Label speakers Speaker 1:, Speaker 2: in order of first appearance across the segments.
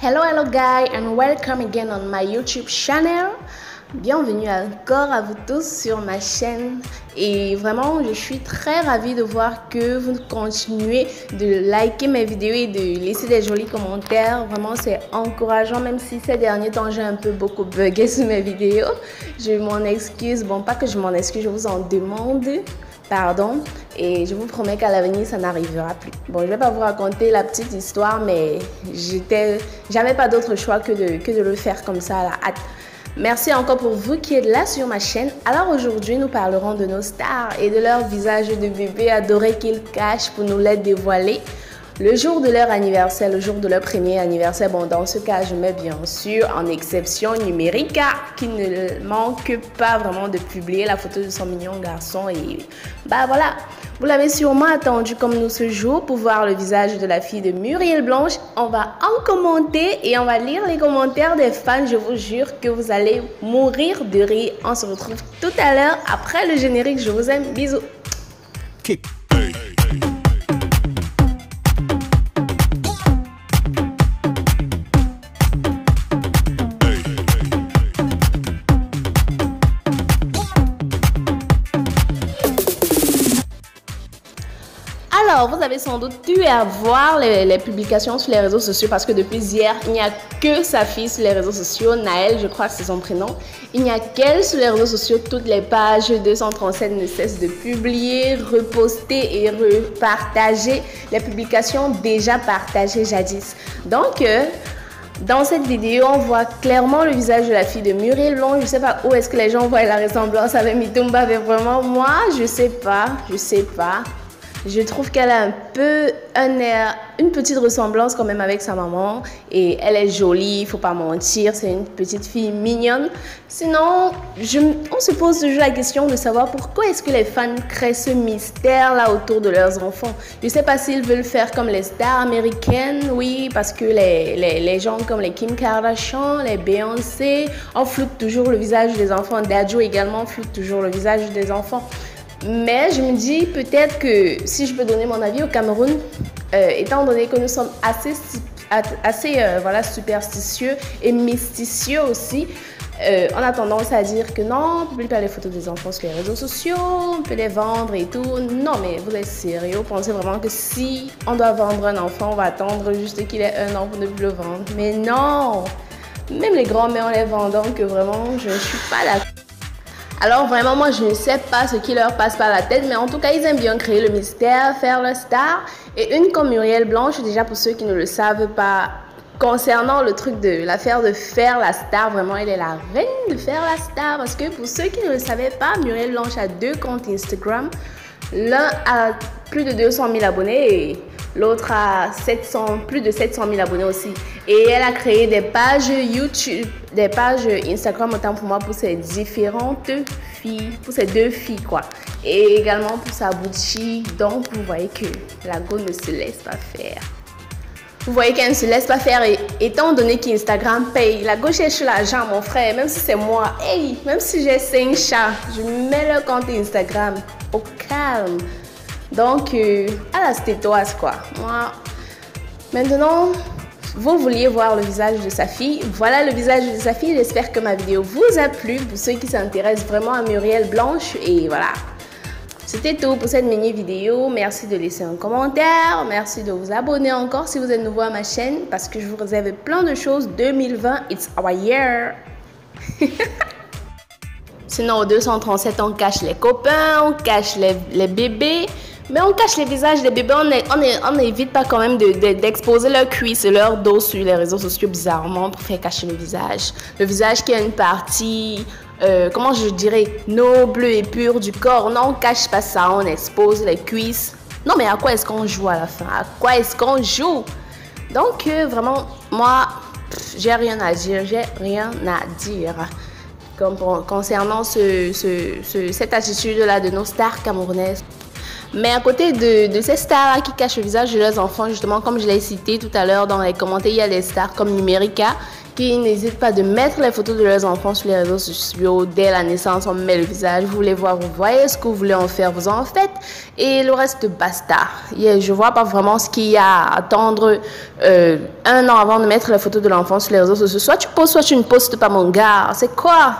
Speaker 1: Hello guys and welcome again on my YouTube channel. Bienvenue encore à vous tous sur ma chaîne et vraiment je suis très ravie de voir que vous continuez de liker mes vidéos et de laisser des jolis commentaires. Vraiment c'est encourageant, même si ces derniers temps j'ai un peu beaucoup bugué sur mes vidéos. Je m'en excuse, bon pas que je m'en excuse, je vous en demande pardon et je vous promets qu'à l'avenir ça n'arrivera plus. Bon, je vais pas vous raconter la petite histoire, mais j'avais pas d'autre choix que de le faire comme ça à la hâte. Merci encore pour vous qui êtes là sur ma chaîne. Alors aujourd'hui nous parlerons de nos stars et de leur visage de bébé adoré qu'ils cachent pour nous les dévoiler le jour de leur anniversaire, le jour de leur premier anniversaire. Bon, dans ce cas je mets bien sûr en exception Numérica qui ne manque pas vraiment de publier la photo de son mignon garçon. Et bah voilà, vous l'avez sûrement attendu comme nous ce jour pour voir le visage de la fille de Muriel Blanche. On va en commenter et on va lire les commentaires des fans. Je vous jure que vous allez mourir de rire. On se retrouve tout à l'heure après le générique. Je vous aime, bisous. Alors, vous avez sans doute dû voir les publications sur les réseaux sociaux parce que depuis hier, il n'y a que sa fille sur les réseaux sociaux, Naël, je crois que c'est son prénom. Il n'y a qu'elle sur les réseaux sociaux. Toutes les pages 237 ne cessent de publier, reposter et repartager les publications déjà partagées jadis. Donc, dans cette vidéo, on voit clairement le visage de la fille de Muriel Blanche. Je ne sais pas où est-ce que les gens voient la ressemblance avec Mitumba, mais vraiment, moi, je sais pas. Je trouve qu'elle a un peu un air, une petite ressemblance quand même avec sa maman. Et elle est jolie, il faut pas mentir, c'est une petite fille mignonne. Sinon, on se pose toujours la question de savoir pourquoi est-ce que les fans créent ce mystère-là autour de leurs enfants. Je ne sais pas s'ils veulent faire comme les stars américaines, oui, parce que les gens comme les Kim Kardashian, les Beyoncé, on floute toujours le visage des enfants. Dadju également floute toujours le visage des enfants. Mais je me dis peut-être que si je peux donner mon avis au Cameroun, étant donné que nous sommes assez superstitieux et mysticieux aussi, on a tendance à dire que non, on ne publie pas les photos des enfants sur les réseaux sociaux, on peut les vendre et tout. Non, mais vous êtes sérieux? Vous pensez vraiment que si on doit vendre un enfant, on va attendre juste qu'il ait 1 an pour ne plus le vendre? Mais non! Même les grands-mères, on les vend, donc vraiment, je ne suis pas d'accord. Alors vraiment, moi, je ne sais pas ce qui leur passe par la tête, mais en tout cas, ils aiment bien créer le mystère, faire leur star. Et une comme Muriel Blanche, déjà pour ceux qui ne le savent pas, concernant le truc de l'affaire de faire la star, vraiment, elle est la reine de faire la star. Parce que pour ceux qui ne le savaient pas, Muriel Blanche a 2 comptes Instagram. L'un a plus de 200 000 abonnés et l'autre a plus de 700 000 abonnés aussi. Et elle a créé des pages YouTube, des pages Instagram, autant pour moi, pour ses différentes filles, pour ses 2 filles, quoi. Et également pour sa boutique. Donc, vous voyez que la go ne se laisse pas faire. Vous voyez qu'elle ne se laisse pas faire et étant donné qu'Instagram paye, la go cherche l'argent, mon frère, même si c'est moi, hey, même si j'ai 5 chats, je mets le compte Instagram au calme. Donc, à la stétoise, quoi. Moi, maintenant, vous vouliez voir le visage de sa fille. Voilà le visage de sa fille. J'espère que ma vidéo vous a plu. Pour ceux qui s'intéressent vraiment à Muriel Blanche. Et voilà. C'était tout pour cette mini vidéo. Merci de laisser un commentaire. Merci de vous abonner encore si vous êtes nouveau à ma chaîne. Parce que je vous réserve plein de choses. 2020, it's our year. Sinon, au 237, on cache les copains, on cache les bébés. Mais on cache les visages des bébés, on n'évite pas quand même d'exposer leurs cuisses et leur dos sur les réseaux sociaux bizarrement pour faire cacher le visage. Le visage qui a une partie, comment je dirais, noble et pure du corps. Non, on cache pas ça, on expose les cuisses. Non, mais à quoi est-ce qu'on joue à la fin? À quoi est-ce qu'on joue? Donc, vraiment, moi, j'ai rien à dire, concernant cette attitude-là de nos stars camerounaises. Mais à côté de ces stars-là qui cachent le visage de leurs enfants, justement, comme je l'ai cité tout à l'heure dans les commentaires, il y a des stars comme Numérica qui n'hésitent pas de mettre les photos de leurs enfants sur les réseaux sociaux. Dès la naissance, on met le visage. Vous voulez voir, vous voyez ce que vous voulez en faire, vous en faites. Et le reste, basta. Je vois pas vraiment ce qu'il y a à attendre 1 an avant de mettre les photos de l'enfant sur les réseaux sociaux. Soit tu postes, soit tu ne postes pas, mon gars. C'est quoi?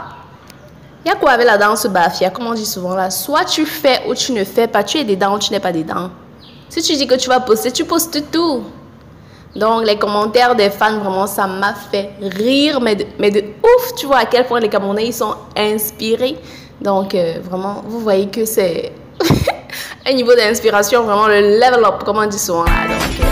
Speaker 1: Il y a quoi avec la danse bafia, comme on dit souvent là. Soit tu fais ou tu ne fais pas. Tu es dedans ou tu n'es pas dedans. Si tu dis que tu vas poster, tu postes tout. Donc, les commentaires des fans, vraiment, ça m'a fait rire, mais de ouf, tu vois à quel point les Camerounais, ils sont inspirés. Donc, vraiment, vous voyez que c'est un niveau d'inspiration, vraiment le level up, comme on dit souvent là. Donc,